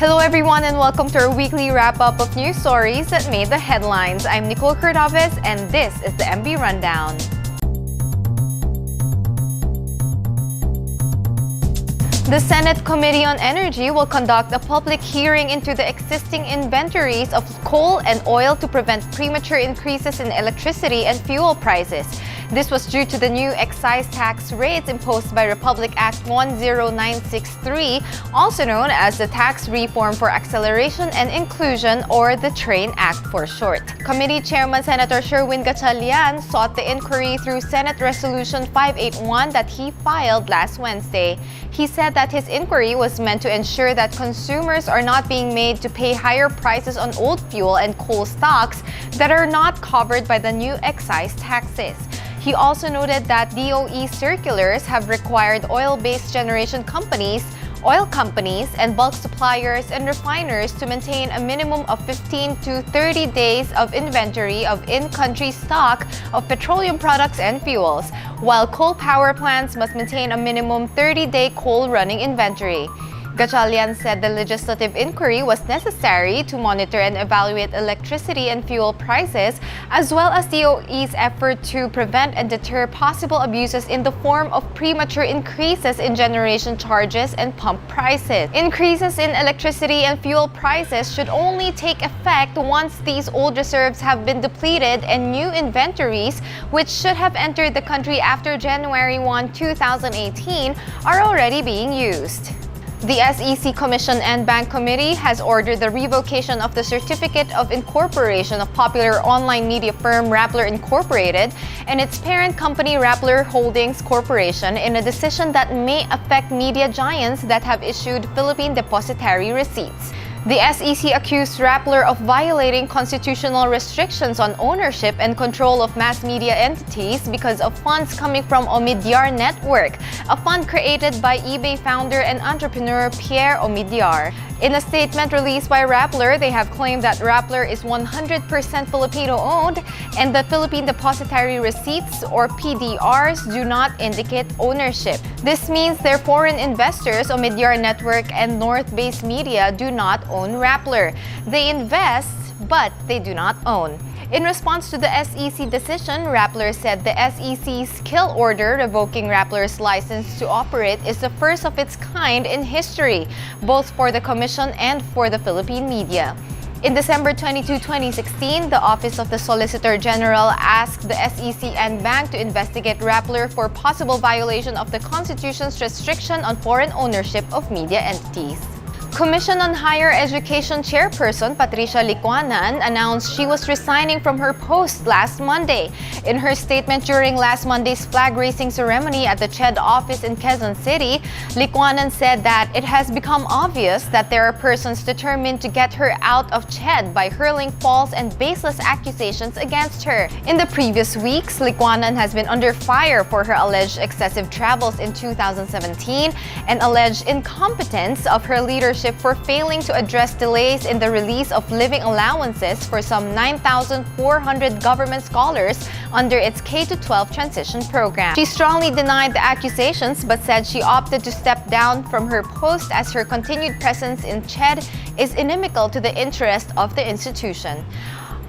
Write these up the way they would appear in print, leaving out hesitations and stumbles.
Hello everyone and welcome to our weekly wrap-up of news stories that made the headlines. I'm Nicole Cordoves and this is the MB Rundown. The Senate Committee on Energy will conduct a public hearing into the existing inventories of coal and oil to prevent premature increases in electricity and fuel prices. This was due to the new excise tax rates imposed by Republic Act 10963, also known as the Tax Reform for Acceleration and Inclusion, or the TRAIN Act for short. Committee Chairman Senator Sherwin Gatchalian sought the inquiry through Senate Resolution 581 that he filed last Wednesday. He said that his inquiry was meant to ensure that consumers are not being made to pay higher prices on old fuel and coal stocks that are not covered by the new excise taxes. He also noted that DOE circulars have required oil-based generation companies, oil companies, and bulk suppliers and refiners to maintain a minimum of 15 to 30 days of inventory of in-country stock of petroleum products and fuels, while coal power plants must maintain a minimum 30-day coal running inventory. Gatchalian said the legislative inquiry was necessary to monitor and evaluate electricity and fuel prices, as well as DOE's effort to prevent and deter possible abuses in the form of premature increases in generation charges and pump prices. Increases in electricity and fuel prices should only take effect once these old reserves have been depleted and new inventories, which should have entered the country after January 1, 2018, are already being used. The SEC Commission and Bank Committee has ordered the revocation of the Certificate of Incorporation of popular online media firm Rappler Incorporated and its parent company Rappler Holdings Corporation in a decision that may affect media giants that have issued Philippine depositary receipts. The SEC accused Rappler of violating constitutional restrictions on ownership and control of mass media entities because of funds coming from Omidyar Network, a fund created by eBay founder and entrepreneur Pierre Omidyar. In a statement released by Rappler, they have claimed that Rappler is 100% Filipino-owned and the Philippine Depositary Receipts, or PDRs, do not indicate ownership. This means their foreign investors, Omidyar Network and North-based media, do not own Rappler. They invest, but they do not own. In response to the SEC decision, Rappler said the SEC's kill order revoking Rappler's license to operate is the first of its kind in history, both for the Commission and for the Philippine media. In December 22, 2016, the Office of the Solicitor General asked the SEC and Bank to investigate Rappler for possible violation of the Constitution's restriction on foreign ownership of media entities. Commission on Higher Education Chairperson Patricia Licuanan announced she was resigning from her post last Monday. In her statement during last Monday's flag-raising ceremony at the CHED office in Quezon City, Licuanan said that it has become obvious that there are persons determined to get her out of CHED by hurling false and baseless accusations against her. In the previous weeks, Licuanan has been under fire for her alleged excessive travels in 2017 and alleged incompetence of her leadership for failing to address delays in the release of living allowances for some 9,400 government scholars under its K-12 transition program. She strongly denied the accusations but said she opted to step down from her post as her continued presence in CHED is inimical to the interest of the institution.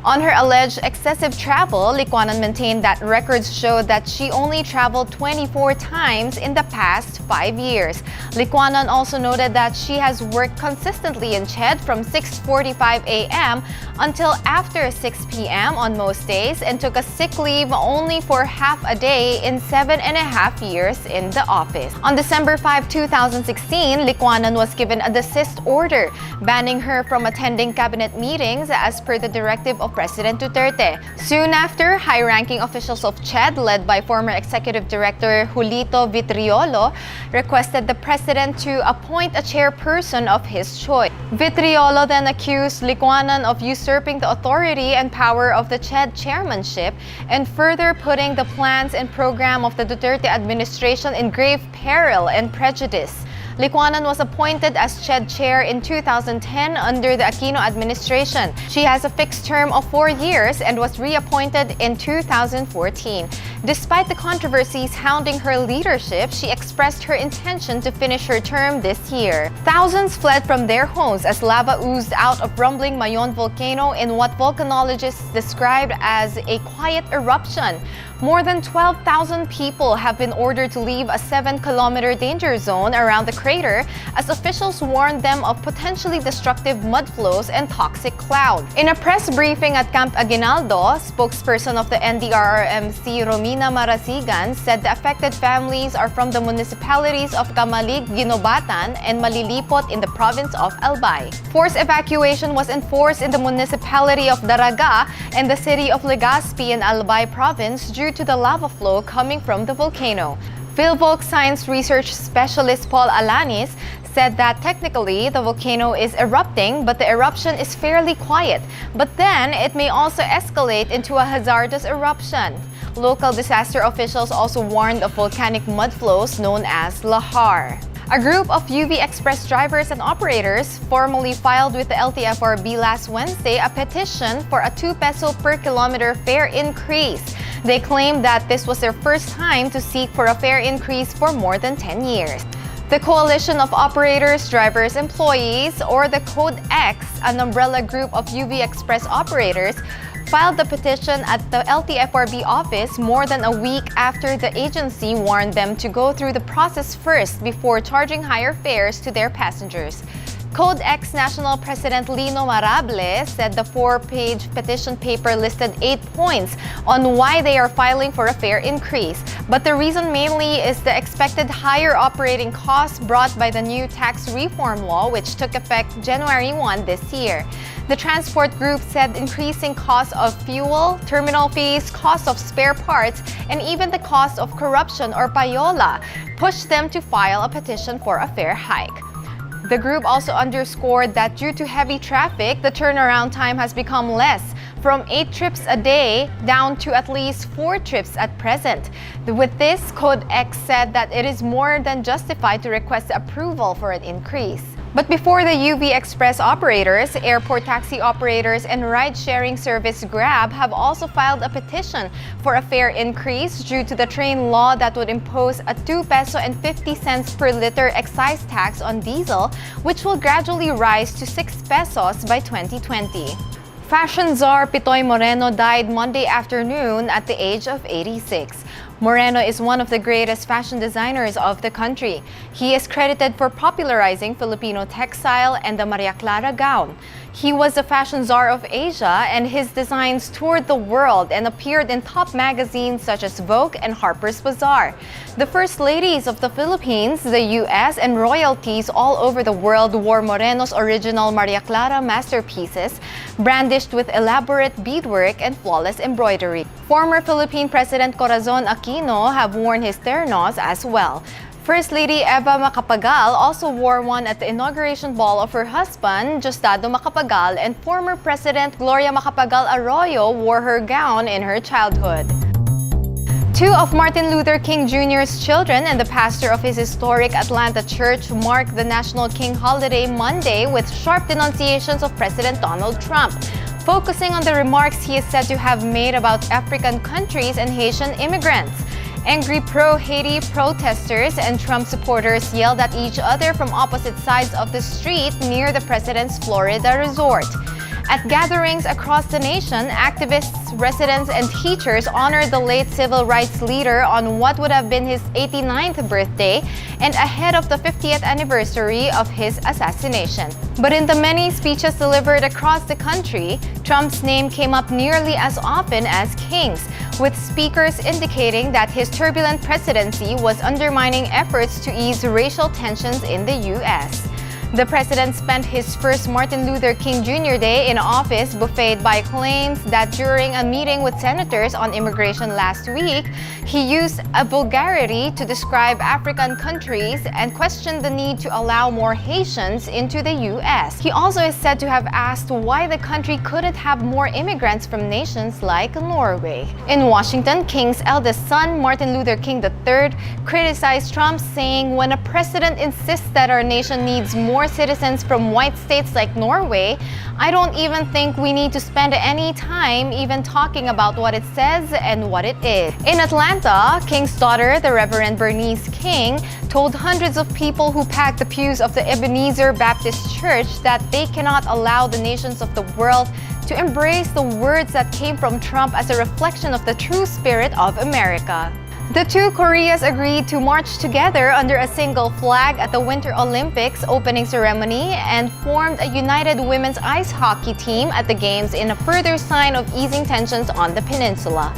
On her alleged excessive travel, Licuanan maintained that records showed that she only traveled 24 times in the past 5 years. Licuanan also noted that she has worked consistently in CHED from 6:45 a.m. until after 6 p.m. on most days and took a sick leave only for half a day in 7.5 years in the office. On December 5, 2016, Licuanan was given a desist order, banning her from attending cabinet meetings as per the directive of President Duterte. Soon after, high-ranking officials of CHED, led by former Executive Director Julito Vitriolo, requested the President to appoint a chairperson of his choice. Vitriolo then accused Licuanan of usurping the authority and power of the CHED chairmanship and further putting the plans and program of the Duterte administration in grave peril and prejudice. Licuanan was appointed as CHED chair in 2010 under the Aquino administration. She has a fixed term of 4 years and was reappointed in 2014. Despite the controversies hounding her leadership, she expressed her intention to finish her term this year. Thousands fled from their homes as lava oozed out of rumbling Mayon volcano in what volcanologists described as a quiet eruption. More than 12,000 people have been ordered to leave a 7-kilometer danger zone around the crater as officials warned them of potentially destructive mud flows and toxic cloud. In a press briefing at Camp Aguinaldo, spokesperson of the NDRRMC Romina Marasigan said the affected families are from the municipalities of Camalig, Ginobatan, and Malilipot in the province of Albay. Forced evacuation was enforced in the municipality of Daraga and the city of Legazpi in Albay province due to the lava flow coming from the volcano. PhilVolc Science Research Specialist Paul Alanis said that technically the volcano is erupting, but the eruption is fairly quiet. But then it may also escalate into a hazardous eruption. Local disaster officials also warned of volcanic mud flows known as lahar. A group of UV Express drivers and operators formally filed with the LTFRB last Wednesday a petition for a 2 peso per kilometer fare increase. They claimed that this was their first time to seek for a fare increase for more than 10 years. The Coalition of Operators, Drivers, Employees, or the Code X, an umbrella group of UV Express operators, filed the petition at the LTFRB office more than a week after the agency warned them to go through the process first before charging higher fares to their passengers. Code X National President Lino Marable said the 4-page petition paper listed 8 points on why they are filing for a fare increase. But the reason mainly is the expected higher operating costs brought by the new tax reform law, which took effect January 1 this year. The transport group said increasing costs of fuel, terminal fees, cost of spare parts, and even the cost of corruption or payola pushed them to file a petition for a fare hike. The group also underscored that due to heavy traffic, the turnaround time has become less, from 8 trips a day down to at least 4 trips at present. With this, Code X said that it is more than justified to request approval for an increase. But before the UV Express operators, airport taxi operators, and ride-sharing service Grab have also filed a petition for a fare increase due to the train law that would impose a 2 peso and 50 cents per liter excise tax on diesel, which will gradually rise to 6 pesos by 2020. Fashion czar Pitoy Moreno died Monday afternoon at the age of 86. Moreno is one of the greatest fashion designers of the country. He is credited for popularizing Filipino textile and the Maria Clara gown. He was the fashion czar of Asia, and his designs toured the world and appeared in top magazines such as Vogue and Harper's Bazaar. The first ladies of the Philippines, the US, and royalties all over the world wore Moreno's original Maria Clara masterpieces, brandished with elaborate beadwork and flawless embroidery. Former Philippine President Corazon Aquino have worn his ternos as well. First Lady Eva Macapagal also wore one at the inauguration ball of her husband, Diosdado Macapagal, and former President Gloria Macapagal Arroyo wore her gown in her childhood. 2 of Martin Luther King Jr.'s children and the pastor of his historic Atlanta church marked the National King holiday Monday with sharp denunciations of President Donald Trump, focusing on the remarks he is said to have made about African countries and Haitian immigrants. Angry pro-Haiti protesters and Trump supporters yelled at each other from opposite sides of the street near the president's Florida resort. At gatherings across the nation, activists, residents, and teachers honored the late civil rights leader on what would have been his 89th birthday and ahead of the 50th anniversary of his assassination. But in the many speeches delivered across the country, Trump's name came up nearly as often as King's, with speakers indicating that his turbulent presidency was undermining efforts to ease racial tensions in the U.S. The president spent his first Martin Luther King Jr. Day in office buffeted by claims that during a meeting with senators on immigration last week, he used a vulgarity to describe African countries and questioned the need to allow more Haitians into the U.S. He also is said to have asked why the country couldn't have more immigrants from nations like Norway. In Washington, King's eldest son, Martin Luther King III, criticized Trump, saying, "When a president insists that our nation needs more citizens from white states like Norway, I don't even think we need to spend any time even talking about what it says and what it is." In Atlanta, King's daughter, the Reverend Bernice King, told hundreds of people who packed the pews of the Ebenezer Baptist Church that they cannot allow the nations of the world to embrace the words that came from Trump as a reflection of the true spirit of America. The two Koreas agreed to march together under a single flag at the Winter Olympics opening ceremony and formed a united women's ice hockey team at the Games in a further sign of easing tensions on the peninsula.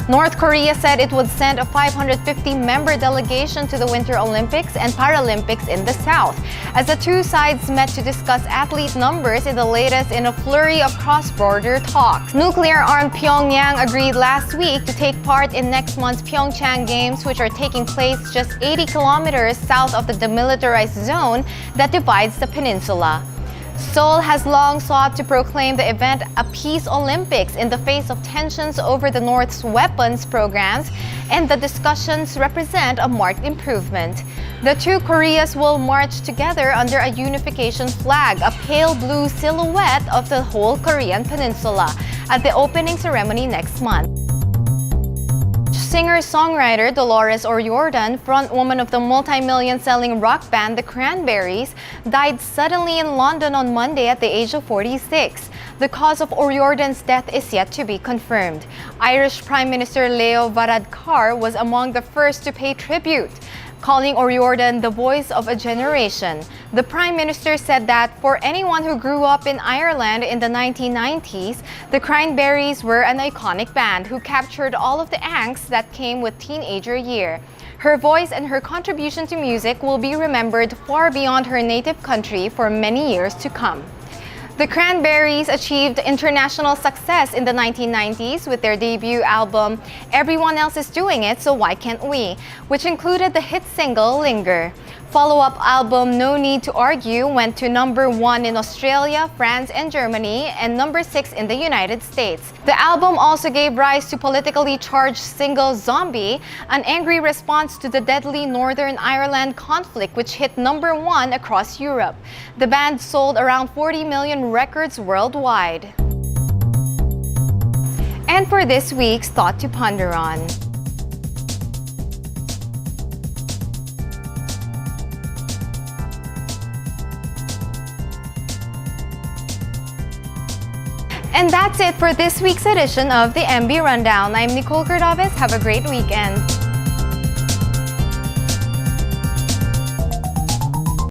North Korea said it would send a 550-member delegation to the Winter Olympics and Paralympics in the South, as the two sides met to discuss athlete numbers in the latest in a flurry of cross-border talks. Nuclear-armed Pyongyang agreed last week to take part in next month's Pyeongchang Games, which are taking place just 80 kilometers south of the demilitarized zone that divides the peninsula. Seoul has long sought to proclaim the event a peace Olympics in the face of tensions over the North's weapons programs, and the discussions represent a marked improvement. The two Koreas will march together under a unification flag, a pale blue silhouette of the whole Korean peninsula, at the opening ceremony next month. Singer-songwriter Dolores O'Riordan, frontwoman of the multi-million-selling rock band The Cranberries, died suddenly in London on Monday at the age of 46. The cause of O'Riordan's death is yet to be confirmed. Irish Prime Minister Leo Varadkar was among the first to pay tribute, calling O'Riordan the voice of a generation. The Prime Minister said that for anyone who grew up in Ireland in the 1990s, the Cranberries were an iconic band who captured all of the angst that came with teenager year. Her voice and her contribution to music will be remembered far beyond her native country for many years to come. The Cranberries achieved international success in the 1990s with their debut album, Everyone Else Is Doing It, So Why Can't We?, which included the hit single, Linger. Follow-up album, No Need to Argue, went to #1 in Australia, France, and Germany, and #6 in the United States. The album also gave rise to politically charged single Zombie, an angry response to the deadly Northern Ireland conflict, which hit #1 across Europe. The band sold around 40 million records worldwide. And for this week's Thought to Ponder On. And that's it for this week's edition of the MB Rundown. I'm Nicole Cordovez. Have a great weekend.